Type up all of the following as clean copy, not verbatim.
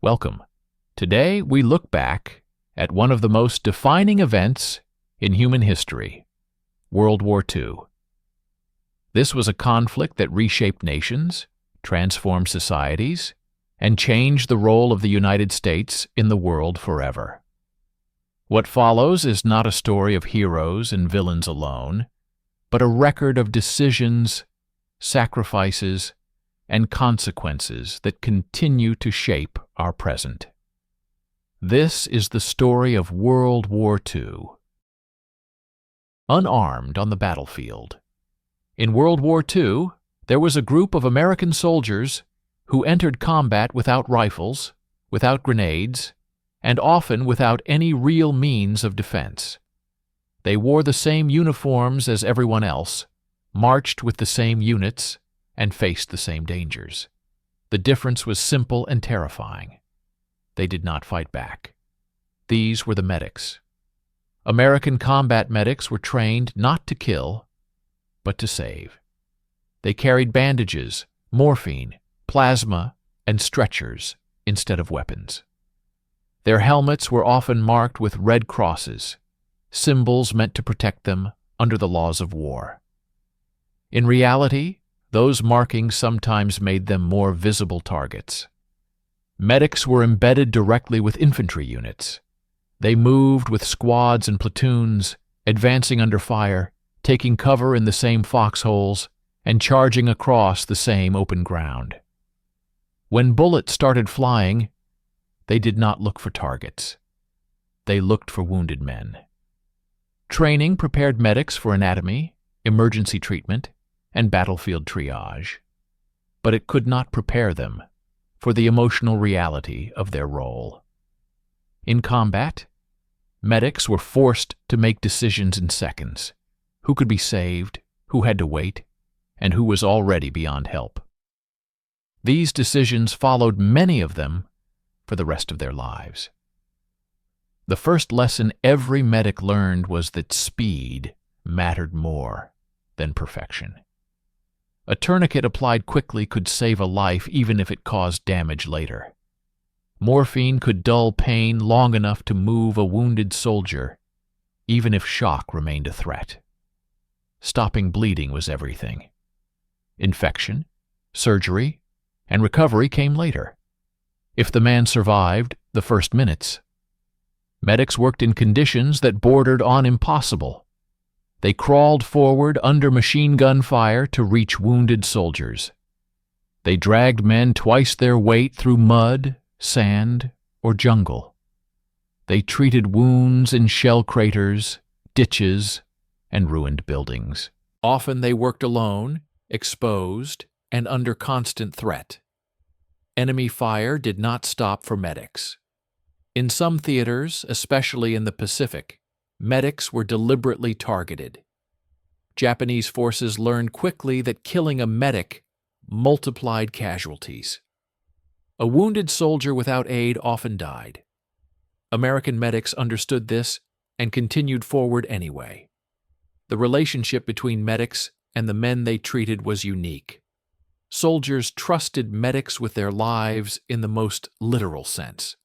Welcome. Today we look back at one of the most defining events in human history, World War II. This was a conflict that reshaped nations, transformed societies, and changed the role of the United States in the world forever. What follows is not a story of heroes and villains alone, but a record of decisions, sacrifices, and consequences that continue to shape our present. This is the story of World War II. Unarmed on the battlefield. In World War II, there was a group of American soldiers who entered combat without rifles, without grenades, and often without any real means of defense. They wore the same uniforms as everyone else, marched with the same units, and faced the same dangers. The difference was simple and terrifying. They did not fight back. These were the medics. American combat medics were trained not to kill, but to save. They carried bandages, morphine, plasma, and stretchers instead of weapons. Their helmets were often marked with red crosses, symbols meant to protect them under the laws of war. In reality, those markings sometimes made them more visible targets. Medics were embedded directly with infantry units. They moved with squads and platoons, advancing under fire, taking cover in the same foxholes, and charging across the same open ground. When bullets started flying, they did not look for targets. They looked for wounded men. Training prepared medics for anatomy, emergency treatment, and battlefield triage, but it could not prepare them for the emotional reality of their role. In combat, medics were forced to make decisions in seconds: who could be saved, who had to wait, and who was already beyond help. These decisions followed many of them for the rest of their lives. The first lesson every medic learned was that speed mattered more than perfection. A tourniquet applied quickly could save a life even if it caused damage later. Morphine could dull pain long enough to move a wounded soldier, even if shock remained a threat. Stopping bleeding was everything. Infection, surgery, and recovery came later. If the man survived the first minutes, medics worked in conditions that bordered on impossible. They crawled forward under machine gun fire to reach wounded soldiers. They dragged men twice their weight through mud, sand, or jungle. They treated wounds in shell craters, ditches, and ruined buildings. Often they worked alone, exposed, and under constant threat. Enemy fire did not stop for medics. In some theaters, especially in the Pacific, medics were deliberately targeted. Japanese forces learned quickly that killing a medic multiplied casualties. A wounded soldier without aid often died. American medics understood this and continued forward anyway. The relationship between medics and the men they treated was unique. Soldiers trusted medics with their lives in the most literal sense.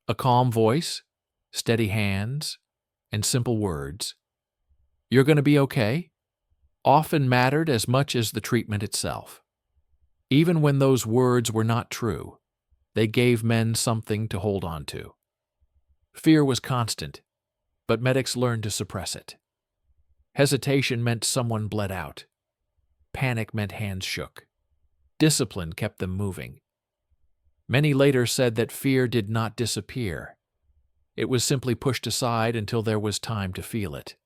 A calm voice, steady hands, and simple words, "You're going to be okay," often mattered as much as the treatment itself. Even when those words were not true, they gave men something to hold on to. Fear was constant, but medics learned to suppress it. Hesitation meant someone bled out. Panic meant hands shook. Discipline kept them moving. Many later said that fear did not disappear. It was simply pushed aside until there was time to feel it.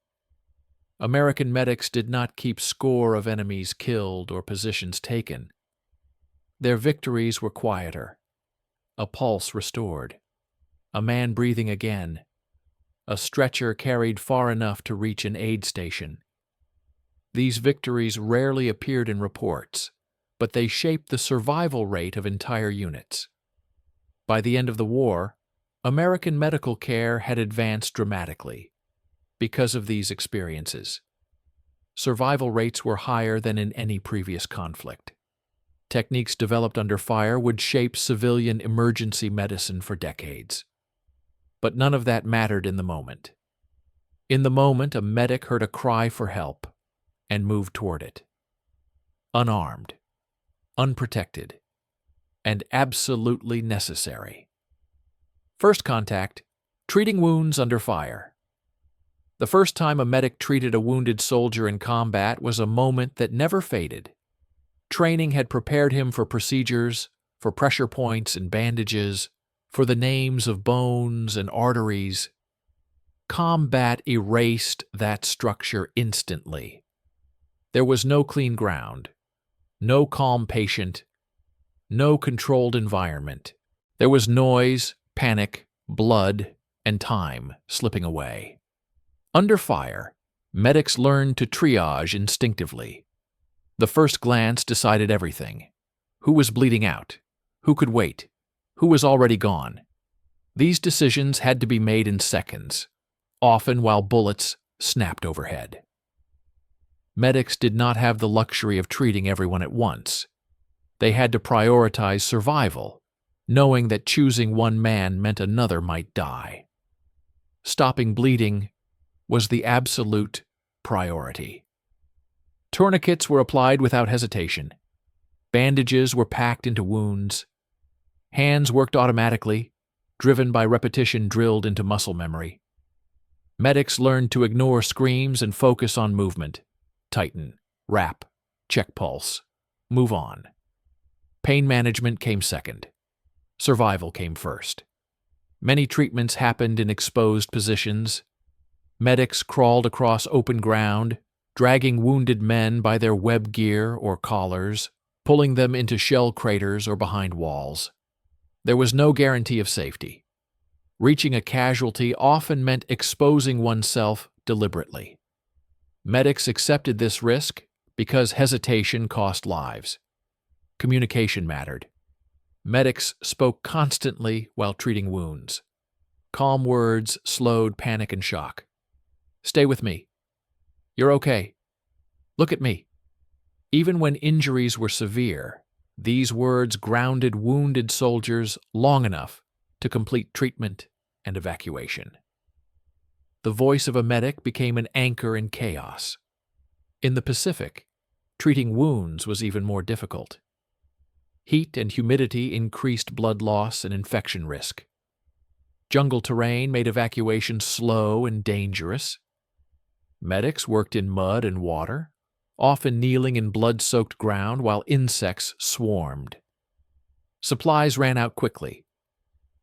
American medics did not keep score of enemies killed or positions taken. Their victories were quieter, a pulse restored, a man breathing again, a stretcher carried far enough to reach an aid station. These victories rarely appeared in reports, but they shaped the survival rate of entire units. By the end of the war, American medical care had advanced dramatically because of these experiences. Survival rates were higher than in any previous conflict. Techniques developed under fire would shape civilian emergency medicine for decades. But none of that mattered in the moment. In the moment, a medic heard a cry for help and moved toward it. Unarmed, unprotected, and absolutely necessary. First contact, treating wounds under fire. The first time a medic treated a wounded soldier in combat was a moment that never faded. Training had prepared him for procedures, for pressure points and bandages, for the names of bones and arteries. Combat erased that structure instantly. There was no clean ground, no calm patient, no controlled environment. There was noise, panic, blood, and time slipping away. Under fire, medics learned to triage instinctively. The first glance decided everything. Who was bleeding out? Who could wait? Who was already gone? These decisions had to be made in seconds, often while bullets snapped overhead. Medics did not have the luxury of treating everyone at once. They had to prioritize survival, knowing that choosing one man meant another might die. Stopping bleeding was the absolute priority. Tourniquets were applied without hesitation. Bandages were packed into wounds. Hands worked automatically, driven by repetition drilled into muscle memory. Medics learned to ignore screams and focus on movement. Tighten, wrap, check pulse, move on. Pain management came second. Survival came first. Many treatments happened in exposed positions. Medics crawled across open ground, dragging wounded men by their web gear or collars, pulling them into shell craters or behind walls. There was no guarantee of safety. Reaching a casualty often meant exposing oneself deliberately. Medics accepted this risk because hesitation cost lives. Communication mattered. Medics spoke constantly while treating wounds. Calm words slowed panic and shock. Stay with me. You're okay. Look at me. Even when injuries were severe, these words grounded wounded soldiers long enough to complete treatment and evacuation. The voice of a medic became an anchor in chaos. In the Pacific, treating wounds was even more difficult. Heat and humidity increased blood loss and infection risk. Jungle terrain made evacuation slow and dangerous. Medics worked in mud and water, often kneeling in blood-soaked ground while insects swarmed. Supplies ran out quickly.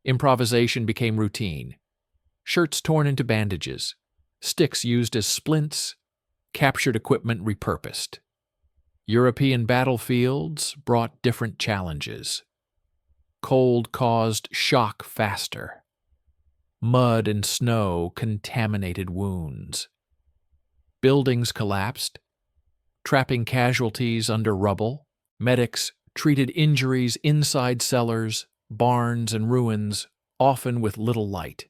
Improvisation became routine. Shirts torn into bandages, sticks used as splints, captured equipment repurposed. European battlefields brought different challenges. Cold caused shock faster. Mud and snow contaminated wounds. Buildings collapsed, trapping casualties under rubble. Medics treated injuries inside cellars, barns, and ruins, often with little light.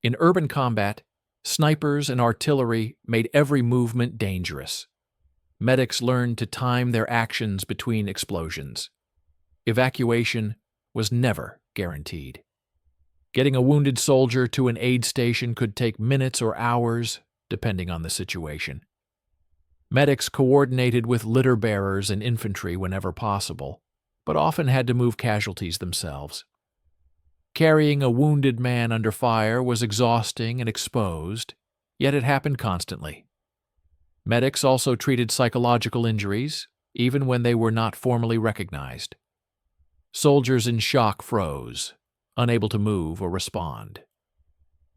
In urban combat, snipers and artillery made every movement dangerous. Medics learned to time their actions between explosions. Evacuation was never guaranteed. Getting a wounded soldier to an aid station could take minutes or hours, depending on the situation. Medics coordinated with litter bearers and infantry whenever possible, but often had to move casualties themselves. Carrying a wounded man under fire was exhausting and exposed, yet it happened constantly. Medics also treated psychological injuries, even when they were not formally recognized. Soldiers in shock froze, unable to move or respond.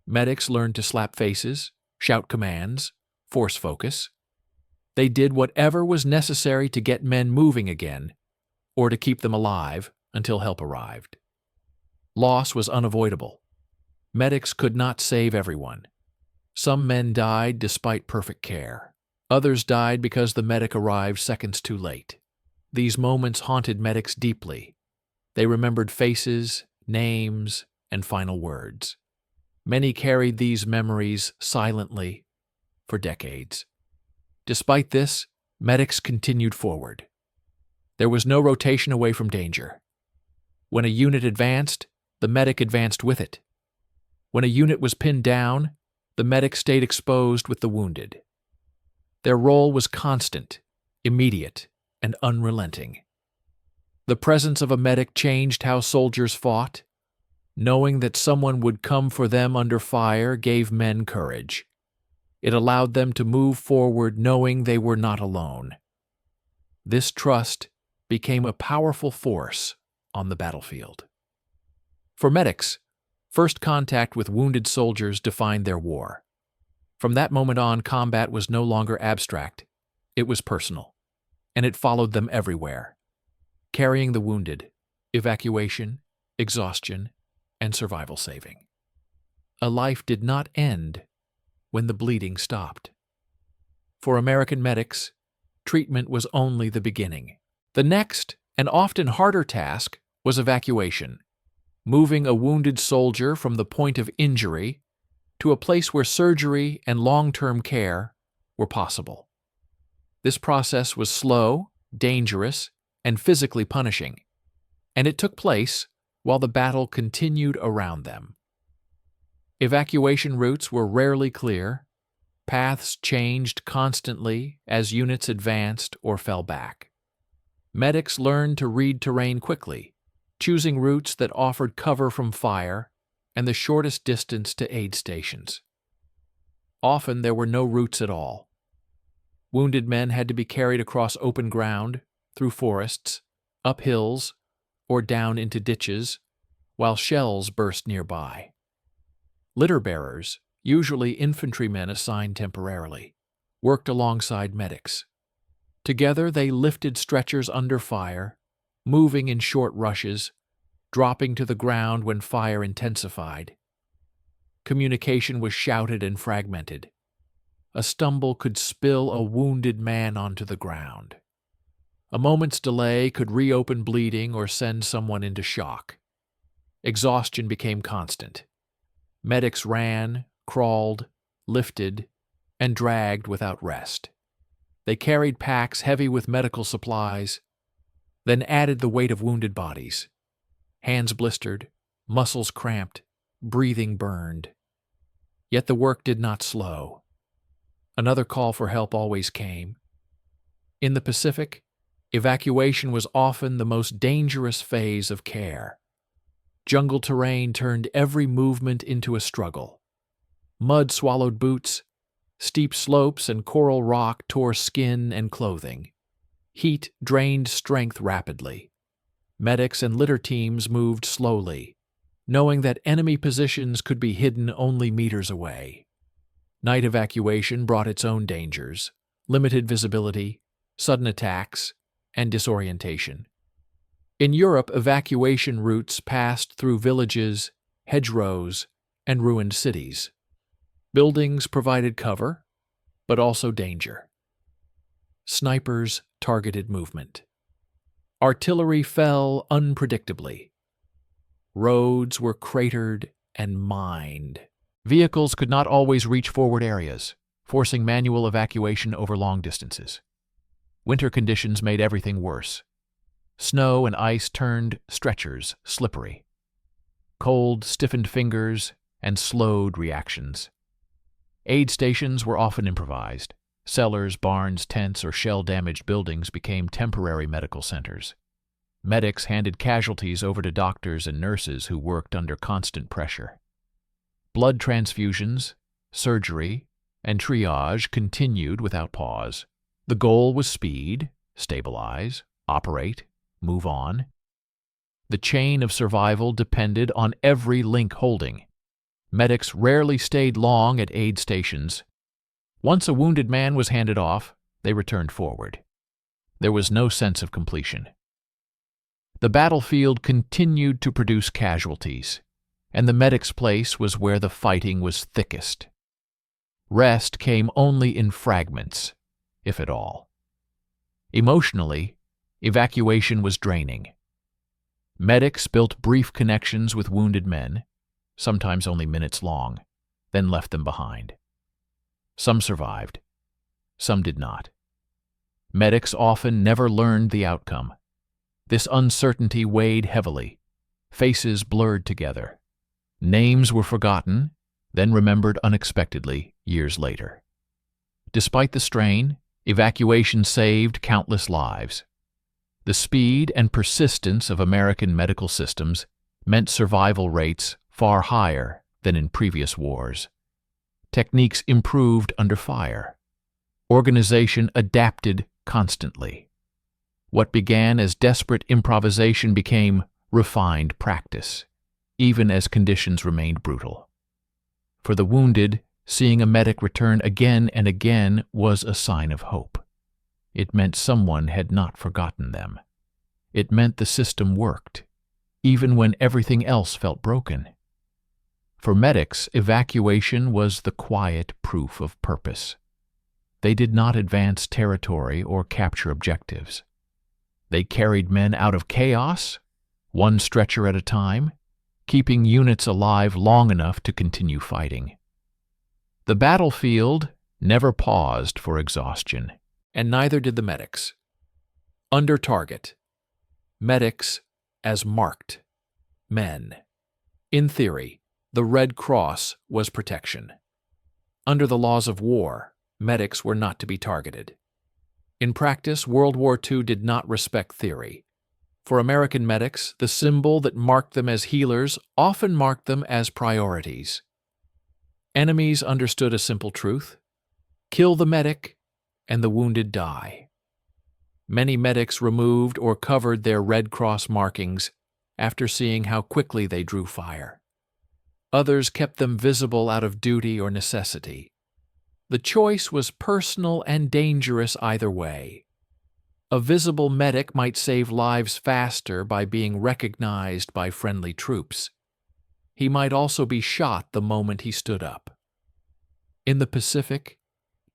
Medics learned to slap faces, shout commands, force focus. They did whatever was necessary to get men moving again, or to keep them alive until help arrived. Loss was unavoidable. Medics could not save everyone. Some men died despite perfect care. Others died because the medic arrived seconds too late. These moments haunted medics deeply. They remembered faces, names, and final words. Many carried these memories silently for decades. Despite this, medics continued forward. There was no rotation away from danger. When a unit advanced, the medic advanced with it. When a unit was pinned down, the medic stayed exposed with the wounded. Their role was constant, immediate, and unrelenting. The presence of a medic changed how soldiers fought. Knowing that someone would come for them under fire gave men courage. It allowed them to move forward knowing they were not alone. This trust became a powerful force on the battlefield. For medics, first contact with wounded soldiers defined their war. From that moment on, combat was no longer abstract. It was personal, and it followed them everywhere, carrying the wounded, evacuation, exhaustion, and survival saving. A life did not end when the bleeding stopped. For American medics, treatment was only the beginning. The next, and often harder task, was evacuation, moving a wounded soldier from the point of injury to a place where surgery and long-term care were possible. This process was slow, dangerous, and physically punishing, and it took place while the battle continued around them. Evacuation routes were rarely clear. Paths changed constantly as units advanced or fell back. Medics learned to read terrain quickly, choosing routes that offered cover from fire and the shortest distance to aid stations. Often there were no routes at all. Wounded men had to be carried across open ground, through forests, up hills, or down into ditches, while shells burst nearby. Litter bearers, usually infantrymen assigned temporarily, worked alongside medics. Together they lifted stretchers under fire, moving in short rushes, dropping to the ground when fire intensified. Communication was shouted and fragmented. A stumble could spill a wounded man onto the ground. A moment's delay could reopen bleeding or send someone into shock. Exhaustion became constant. Medics ran, crawled, lifted, and dragged without rest. They carried packs heavy with medical supplies, then added the weight of wounded bodies. Hands blistered, muscles cramped, breathing burned. Yet the work did not slow. Another call for help always came. In the Pacific, evacuation was often the most dangerous phase of care. Jungle terrain turned every movement into a struggle. Mud swallowed boots, steep slopes and coral rock tore skin and clothing. Heat drained strength rapidly. Medics and litter teams moved slowly, knowing that enemy positions could be hidden only meters away. Night evacuation brought its own dangers: limited visibility, sudden attacks, and disorientation. In Europe, evacuation routes passed through villages, hedgerows, and ruined cities. Buildings provided cover, but also danger. Snipers targeted movement. Artillery fell unpredictably. Roads were cratered and mined. Vehicles could not always reach forward areas, forcing manual evacuation over long distances. Winter conditions made everything worse. Snow and ice turned stretchers slippery. Cold stiffened fingers and slowed reactions. Aid stations were often improvised. Cellars, barns, tents, or shell-damaged buildings became temporary medical centers. Medics handed casualties over to doctors and nurses who worked under constant pressure. Blood transfusions, surgery, and triage continued without pause. The goal was speed, stabilize, operate, move on. The chain of survival depended on every link holding. Medics rarely stayed long at aid stations. Once a wounded man was handed off, they returned forward. There was no sense of completion. The battlefield continued to produce casualties, and the medic's place was where the fighting was thickest. Rest came only in fragments, if at all. Emotionally, evacuation was draining. Medics built brief connections with wounded men, sometimes only minutes long, then left them behind. Some survived, some did not. Medics often never learned the outcome. This uncertainty weighed heavily. Faces blurred together. Names were forgotten, then remembered unexpectedly years later. Despite the strain, evacuation saved countless lives. The speed and persistence of American medical systems meant survival rates far higher than in previous wars. Techniques improved under fire. Organization adapted constantly. What began as desperate improvisation became refined practice, even as conditions remained brutal. For the wounded, seeing a medic return again and again was a sign of hope. It meant someone had not forgotten them. It meant the system worked, even when everything else felt broken. For medics, evacuation was the quiet proof of purpose. They did not advance territory or capture objectives. They carried men out of chaos, one stretcher at a time, keeping units alive long enough to continue fighting. The battlefield never paused for exhaustion, and neither did the medics. Under target, medics as marked men. In theory, the Red Cross was protection. Under the laws of war, medics were not to be targeted. In practice, World War II did not respect theory. For American medics, the symbol that marked them as healers often marked them as priorities. Enemies understood a simple truth: kill the medic, and the wounded die. Many medics removed or covered their Red Cross markings after seeing how quickly they drew fire. Others kept them visible out of duty or necessity. The choice was personal and dangerous either way. A visible medic might save lives faster by being recognized by friendly troops. He might also be shot the moment he stood up. In the Pacific,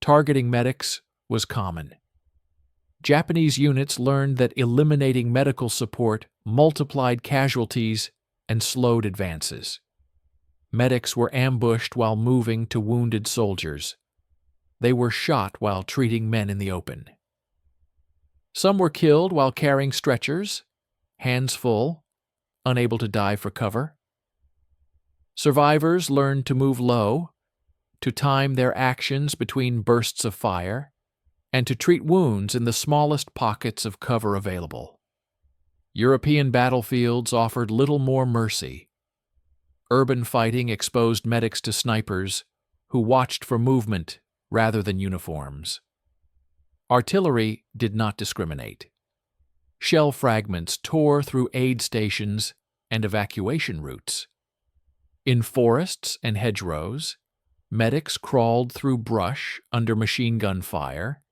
targeting medics was common. Japanese units learned that eliminating medical support multiplied casualties and slowed advances. Medics were ambushed while moving to wounded soldiers. They were shot while treating men in the open. Some were killed while carrying stretchers, hands full, unable to dive for cover. Survivors learned to move low, to time their actions between bursts of fire, and to treat wounds in the smallest pockets of cover available. European battlefields offered little more mercy. Urban fighting exposed medics to snipers who watched for movement rather than uniforms. Artillery did not discriminate. Shell fragments tore through aid stations and evacuation routes. In forests and hedgerows, medics crawled through brush under machine gun fire,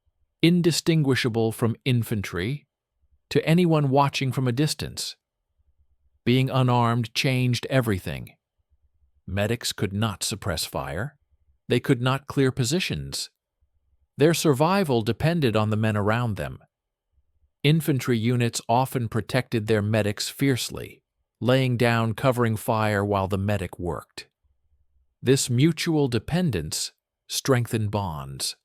indistinguishable from infantry, to anyone watching from a distance. Being unarmed changed everything. Medics could not suppress fire. They could not clear positions. Their survival depended on the men around them. Infantry units often protected their medics fiercely, laying down covering fire while the medic worked. This mutual dependence strengthened bonds.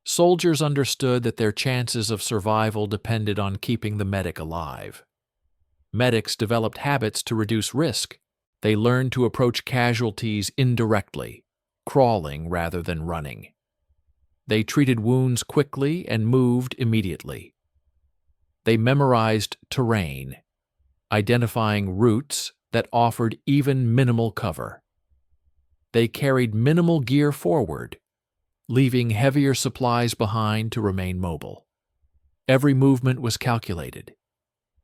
Soldiers understood that their chances of survival depended on keeping the medic alive. Medics developed habits to reduce risk. They learned to approach casualties indirectly, crawling rather than running. They treated wounds quickly and moved immediately. They memorized terrain, identifying routes that offered even minimal cover. They carried minimal gear forward, leaving heavier supplies behind to remain mobile. Every movement was calculated.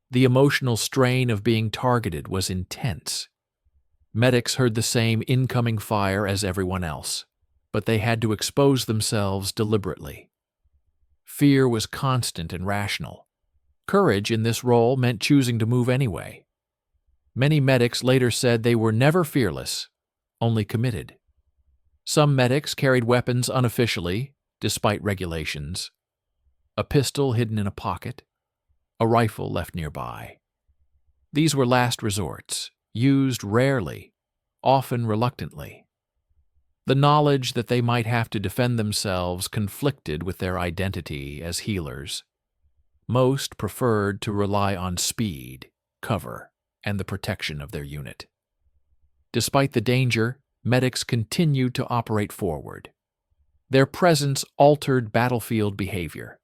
The emotional strain of being targeted was intense. Medics heard the same incoming fire as everyone else, but they had to expose themselves deliberately. Fear was constant and rational. Courage in this role meant choosing to move anyway. Many medics later said they were never fearless, only committed. Some medics carried weapons unofficially, despite regulations. A pistol hidden in a pocket, a rifle left nearby. These were last resorts, used rarely, often reluctantly. The knowledge that they might have to defend themselves conflicted with their identity as healers. Most preferred to rely on speed, cover, and the protection of their unit. Despite the danger, medics continued to operate forward. Their presence altered battlefield behavior.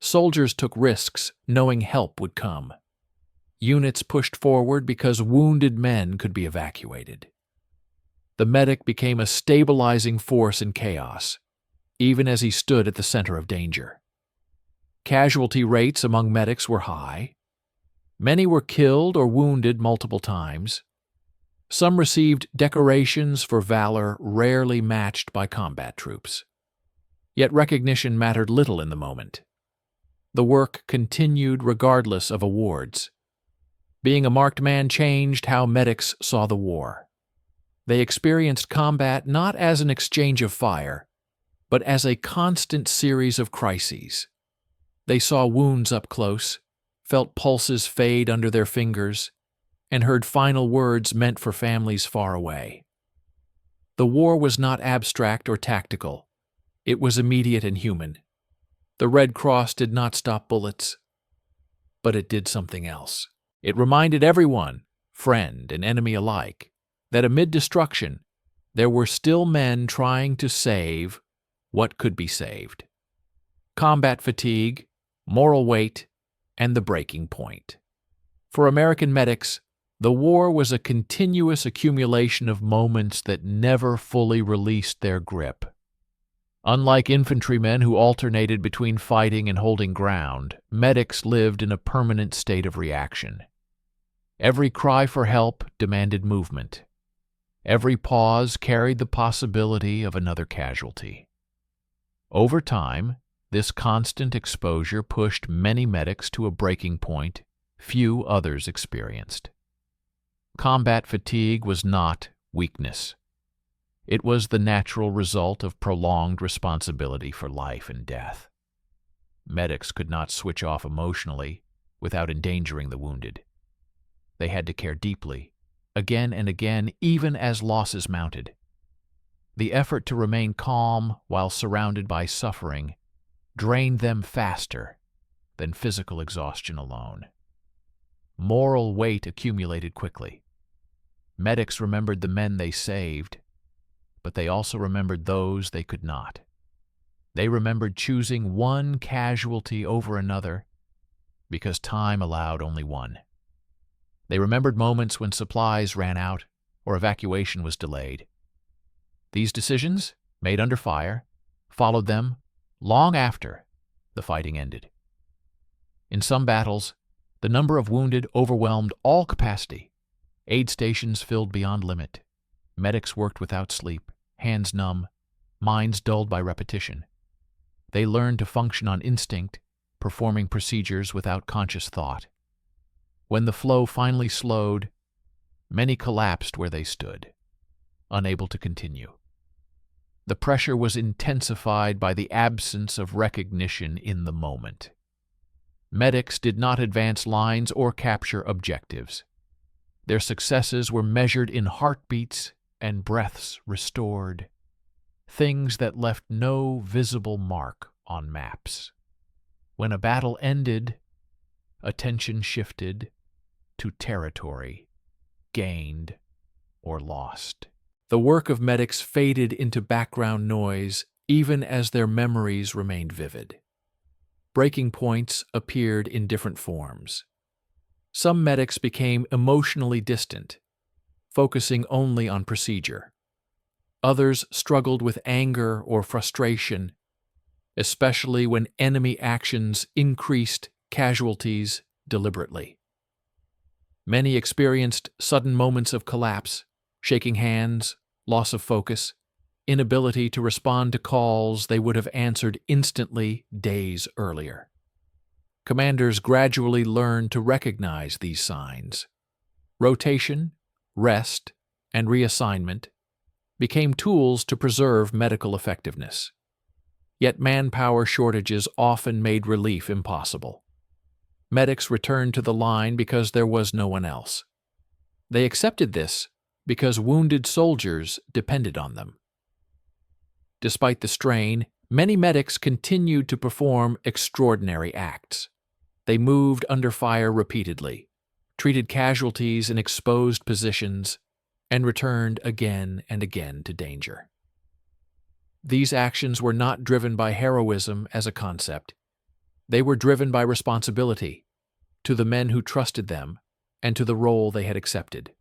Soldiers took risks knowing help would come. Units pushed forward because wounded men could be evacuated. The medic became a stabilizing force in chaos, even as he stood at the center of danger. Casualty rates among medics were high. Many were killed or wounded multiple times. Some received decorations for valor rarely matched by combat troops. Yet recognition mattered little in the moment. The work continued regardless of awards. Being a marked man changed how medics saw the war. They experienced combat not as an exchange of fire, but as a constant series of crises. They saw wounds up close, felt pulses fade under their fingers, and heard final words meant for families far away. The war was not abstract or tactical. It was immediate and human. The Red Cross did not stop bullets, but it did something else. It reminded everyone, friend and enemy alike, that amid destruction, there were still men trying to save what could be saved. Combat fatigue, moral weight, and the breaking point. For American medics, the war was a continuous accumulation of moments that never fully released their grip. Unlike infantrymen who alternated between fighting and holding ground, medics lived in a permanent state of reaction. Every cry for help demanded movement. Every pause carried the possibility of another casualty. Over time, this constant exposure pushed many medics to a breaking point few others experienced. Combat fatigue was not weakness. It was the natural result of prolonged responsibility for life and death. Medics could not switch off emotionally without endangering the wounded. They had to care deeply, again and again, even as losses mounted. The effort to remain calm while surrounded by suffering drained them faster than physical exhaustion alone. Moral weight accumulated quickly. Medics remembered the men they saved, but they also remembered those they could not. They remembered choosing one casualty over another because time allowed only one. They remembered moments when supplies ran out or evacuation was delayed. These decisions, made under fire, followed them long after the fighting ended. In some battles, the number of wounded overwhelmed all capacity. Aid stations filled beyond limit. Medics worked without sleep, hands numb, minds dulled by repetition. They learned to function on instinct, performing procedures without conscious thought. When the flow finally slowed, many collapsed where they stood, unable to continue. The pressure was intensified by the absence of recognition in the moment. Medics did not advance lines or capture objectives. Their successes were measured in heartbeats and breaths restored, things that left no visible mark on maps. When a battle ended, attention shifted to territory gained or lost. The work of medics faded into background noise even as their memories remained vivid. Breaking points appeared in different forms. Some medics became emotionally distant, focusing only on procedure. Others struggled with anger or frustration, especially when enemy actions increased casualties deliberately. Many experienced sudden moments of collapse, shaking hands, loss of focus, inability to respond to calls they would have answered instantly days earlier. Commanders gradually learned to recognize these signs. Rotation, rest, and reassignment became tools to preserve medical effectiveness. Yet manpower shortages often made relief impossible. Medics returned to the line because there was no one else. They accepted this because wounded soldiers depended on them. Despite the strain, many medics continued to perform extraordinary acts. They moved under fire repeatedly, treated casualties in exposed positions, and returned again and again to danger. These actions were not driven by heroism as a concept. They were driven by responsibility to the men who trusted them and to the role they had accepted.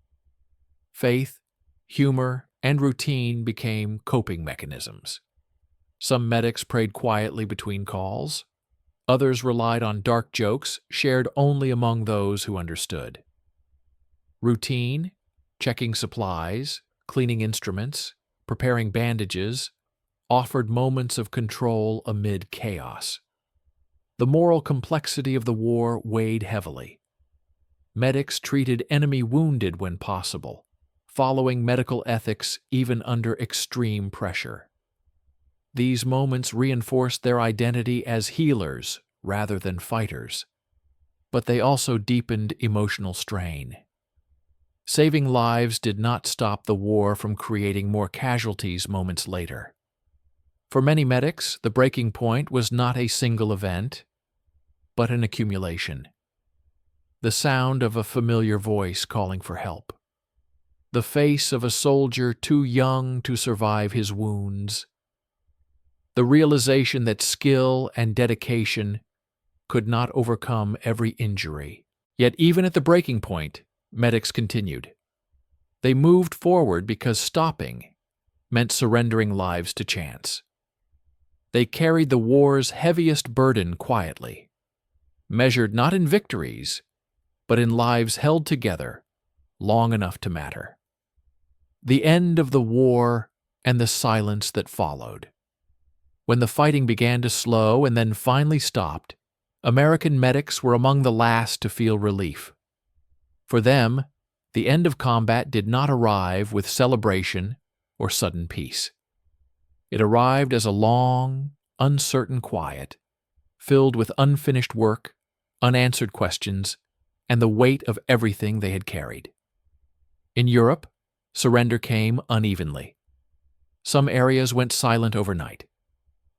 Faith, humor, and routine became coping mechanisms. Some medics prayed quietly between calls. Others relied on dark jokes shared only among those who understood. Routine, checking supplies, cleaning instruments, preparing bandages, offered moments of control amid chaos. The moral complexity of the war weighed heavily. Medics treated enemy wounded when possible, following medical ethics even under extreme pressure. These moments reinforced their identity as healers rather than fighters, but they also deepened emotional strain. Saving lives did not stop the war from creating more casualties moments later. For many medics, the breaking point was not a single event, but an accumulation. The sound of a familiar voice calling for help. The face of a soldier too young to survive his wounds. The realization that skill and dedication could not overcome every injury. Yet even at the breaking point, medics continued. They moved forward because stopping meant surrendering lives to chance. They carried the war's heaviest burden quietly, measured not in victories, but in lives held together long enough to matter. The end of the war and the silence that followed. When the fighting began to slow and then finally stopped, American medics were among the last to feel relief. For them, the end of combat did not arrive with celebration or sudden peace. It arrived as a long, uncertain quiet, filled with unfinished work, unanswered questions, and the weight of everything they had carried. In Europe, surrender came unevenly. Some areas went silent overnight.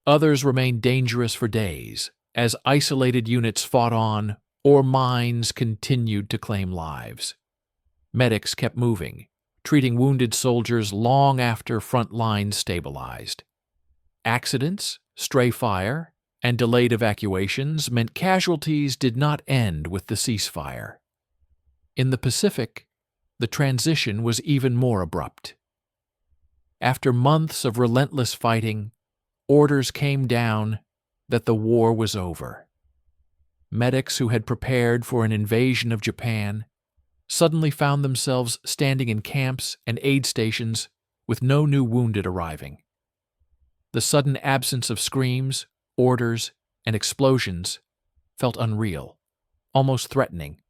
Others remained dangerous for days, as isolated units fought on or mines continued to claim lives. Medics kept moving, treating wounded soldiers long after front lines stabilized. Accidents, stray fire, and delayed evacuations meant casualties did not end with the ceasefire. In the Pacific, the transition was even more abrupt. After months of relentless fighting, orders came down that the war was over. Medics who had prepared for an invasion of Japan suddenly found themselves standing in camps and aid stations with no new wounded arriving. The sudden absence of screams, orders, and explosions felt unreal, almost threatening.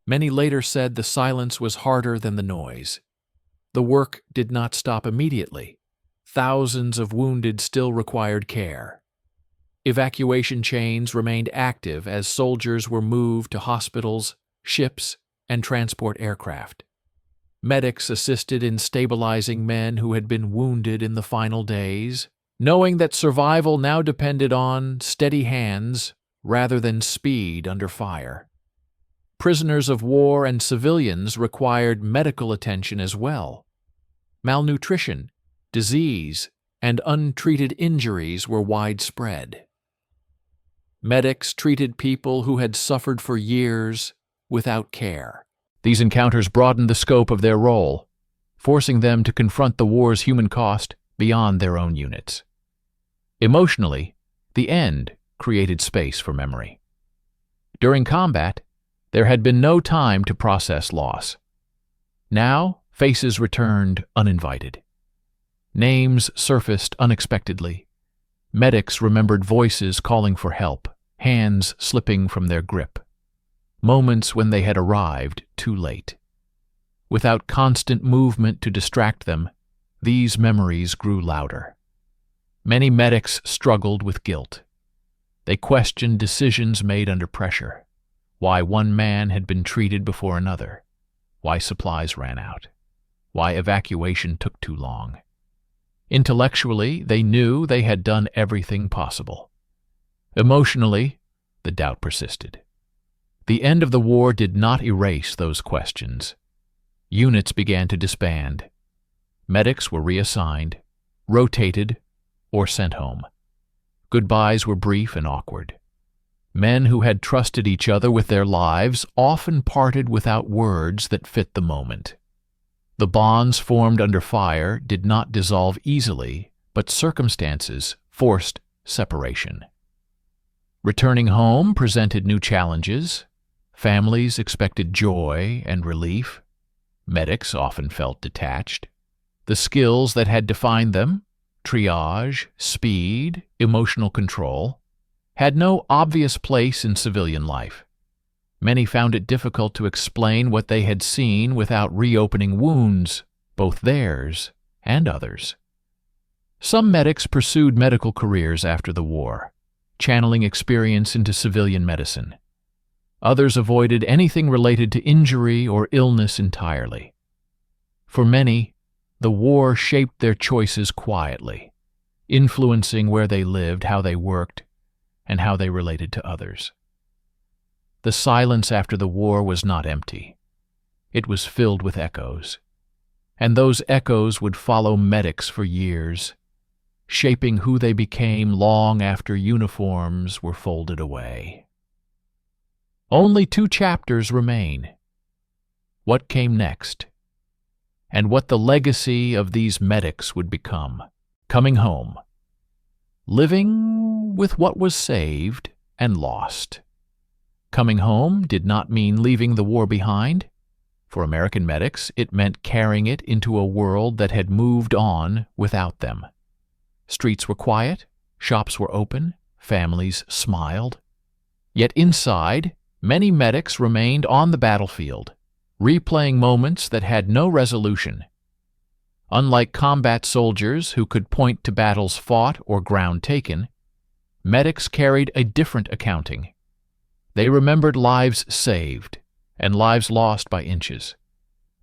Many later said the silence was harder than the noise. The work did not stop immediately. Thousands of wounded still required care. Evacuation chains remained active as soldiers were moved to hospitals, ships, and transport aircraft. Medics assisted in stabilizing men who had been wounded in the final days, knowing that survival now depended on steady hands rather than speed under fire. Prisoners of war and civilians required medical attention as well. Malnutrition, disease, and untreated injuries were widespread. Medics treated people who had suffered for years without care. These encounters broadened the scope of their role, forcing them to confront the war's human cost beyond their own units. Emotionally, the end created space for memory. During combat, there had been no time to process loss. Now, faces returned uninvited. Names surfaced unexpectedly. Medics remembered voices calling for help, hands slipping from their grip. Moments when they had arrived too late. Without constant movement to distract them, these memories grew louder. Many medics struggled with guilt. They questioned decisions made under pressure. Why one man had been treated before another. Why supplies ran out. Why evacuation took too long. Intellectually, they knew they had done everything possible. Emotionally, the doubt persisted. The end of the war did not erase those questions. Units began to disband. Medics were reassigned, rotated, or sent home. Goodbyes were brief and awkward. Men who had trusted each other with their lives often parted without words that fit the moment. The bonds formed under fire did not dissolve easily, but circumstances forced separation. Returning home presented new challenges. Families expected joy and relief. Medics often felt detached. The skills that had defined them, triage, speed, emotional control, had no obvious place in civilian life. Many found it difficult to explain what they had seen without reopening wounds, both theirs and others. Some medics pursued medical careers after the war, channeling experience into civilian medicine. Others avoided anything related to injury or illness entirely. For many, the war shaped their choices quietly, influencing where they lived, how they worked, and how they related to others. The silence after the war was not empty. It was filled with echoes, and those echoes would follow medics for years, shaping who they became long after uniforms were folded away. Only 2 chapters remain: what came next, and what the legacy of these medics would become. Coming home. Living with what was saved and lost. Coming home did not mean leaving the war behind. For American medics, it meant carrying it into a world that had moved on without them. Streets were quiet, shops were open, families smiled. Yet inside, many medics remained on the battlefield, replaying moments that had no resolution. Unlike combat soldiers who could point to battles fought or ground taken, medics carried a different accounting. They remembered lives saved and lives lost by inches.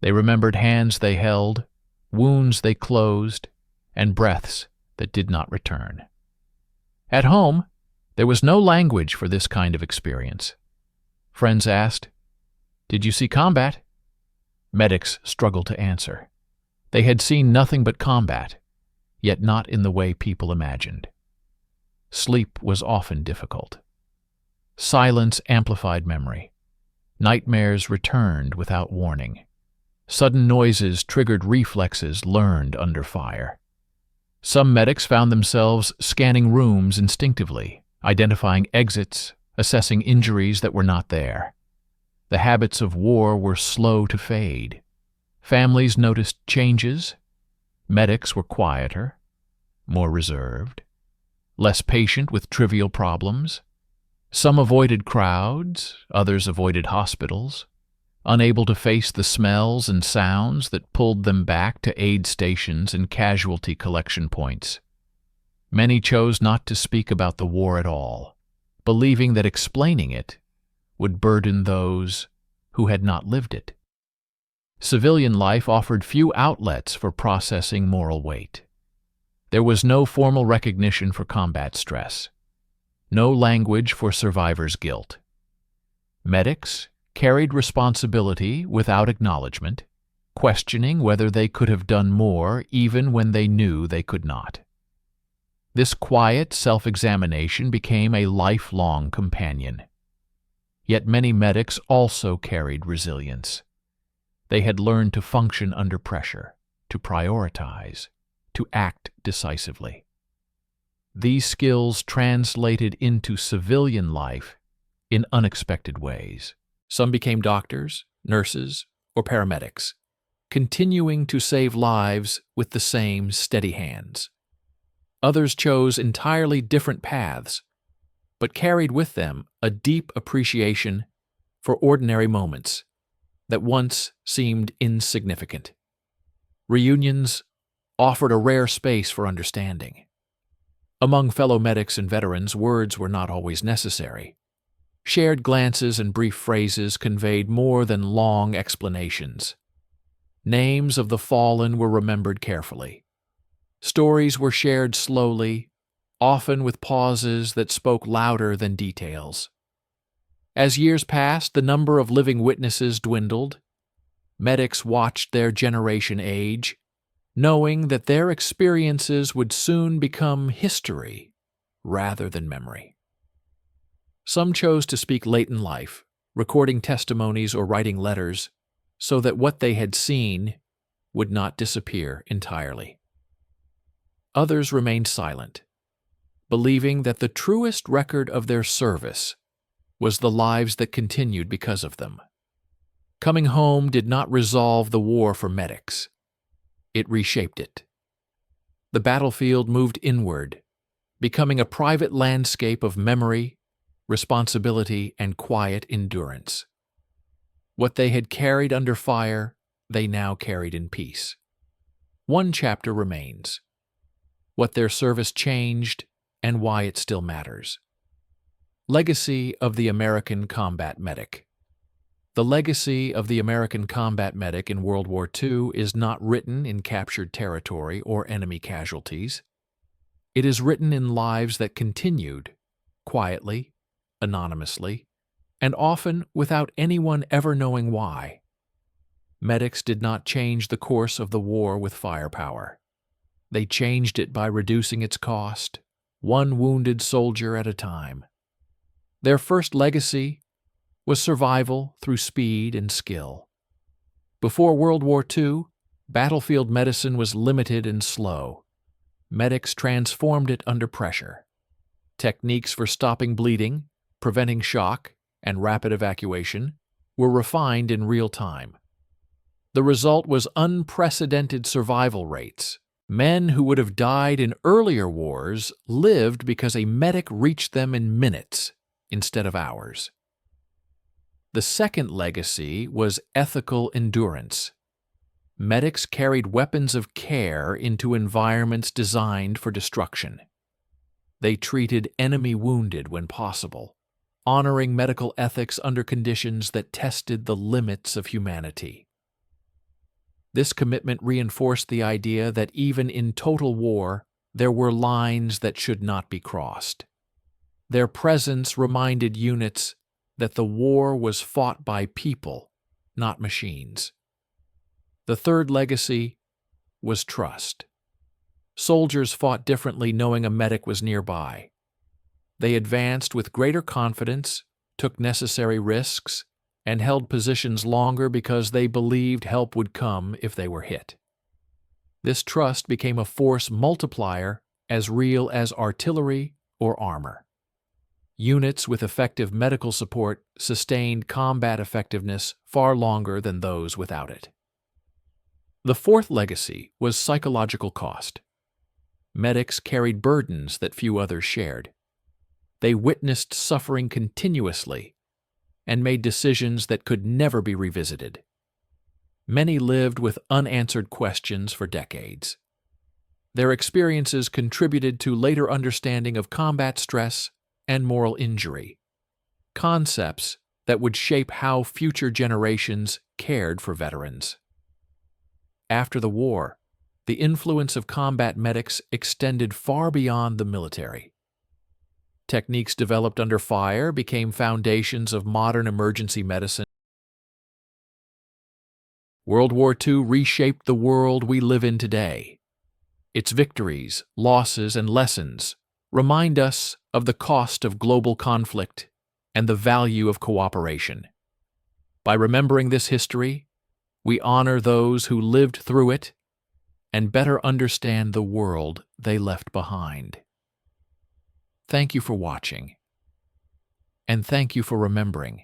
They remembered hands they held, wounds they closed, and breaths that did not return. At home, there was no language for this kind of experience. Friends asked, "Did you see combat?" Medics struggled to answer. They had seen nothing but combat, yet not in the way people imagined. Sleep was often difficult. Silence amplified memory. Nightmares returned without warning. Sudden noises triggered reflexes learned under fire. Some medics found themselves scanning rooms instinctively, identifying exits, assessing injuries that were not there. The habits of war were slow to fade. Families noticed changes. Medics were quieter, more reserved, less patient with trivial problems. Some avoided crowds, others avoided hospitals, unable to face the smells and sounds that pulled them back to aid stations and casualty collection points. Many chose not to speak about the war at all, believing that explaining it would burden those who had not lived it. Civilian life offered few outlets for processing moral weight. There was no formal recognition for combat stress, no language for survivor's guilt. Medics carried responsibility without acknowledgement, questioning whether they could have done more even when they knew they could not. This quiet self-examination became a lifelong companion. Yet many medics also carried resilience. They had learned to function under pressure, to prioritize, to act decisively. These skills translated into civilian life in unexpected ways. Some became doctors, nurses, or paramedics, continuing to save lives with the same steady hands. Others chose entirely different paths, but carried with them a deep appreciation for ordinary moments that once seemed insignificant. Reunions offered a rare space for understanding. Among fellow medics and veterans, words were not always necessary. Shared glances and brief phrases conveyed more than long explanations. Names of the fallen were remembered carefully. Stories were shared slowly, often with pauses that spoke louder than details. As years passed, the number of living witnesses dwindled. Medics watched their generation age, knowing that their experiences would soon become history rather than memory. Some chose to speak late in life, recording testimonies or writing letters, so that what they had seen would not disappear entirely. Others remained silent, believing that the truest record of their service was the lives that continued because of them. Coming home did not resolve the war for medics. It reshaped it. The battlefield moved inward, becoming a private landscape of memory, responsibility, and quiet endurance. What they had carried under fire, they now carried in peace. One chapter remains: what their service changed and why it still matters. Legacy of the American Combat Medic. The legacy of the American combat medic in World War II is not written in captured territory or enemy casualties. It is written in lives that continued, quietly, anonymously, and often without anyone ever knowing why. Medics did not change the course of the war with firepower. They changed it by reducing its cost, one wounded soldier at a time. Their first legacy was survival through speed and skill. Before World War II, battlefield medicine was limited and slow. Medics transformed it under pressure. Techniques for stopping bleeding, preventing shock, and rapid evacuation were refined in real time. The result was unprecedented survival rates. Men who would have died in earlier wars lived because a medic reached them in minutes instead of hours. The second legacy was ethical endurance. Medics carried weapons of care into environments designed for destruction. They treated enemy wounded when possible, honoring medical ethics under conditions that tested the limits of humanity. This commitment reinforced the idea that even in total war, there were lines that should not be crossed. Their presence reminded units that the war was fought by people, not machines. The third legacy was trust. Soldiers fought differently knowing a medic was nearby. They advanced with greater confidence, took necessary risks, and held positions longer because they believed help would come if they were hit. This trust became a force multiplier as real as artillery or armor. Units with effective medical support sustained combat effectiveness far longer than those without it. The fourth legacy was psychological cost. Medics carried burdens that few others shared. They witnessed suffering continuously and made decisions that could never be revisited. Many lived with unanswered questions for decades. Their experiences contributed to later understanding of combat stress and moral injury, concepts that would shape how future generations cared for veterans. After the war, the influence of combat medics extended far beyond the military. Techniques developed under fire became foundations of modern emergency medicine. World War II reshaped the world we live in today. Its victories, losses, and lessons remind us of the cost of global conflict and the value of cooperation. By remembering this history, we honor those who lived through it and better understand the world they left behind. Thank you for watching, and thank you for remembering.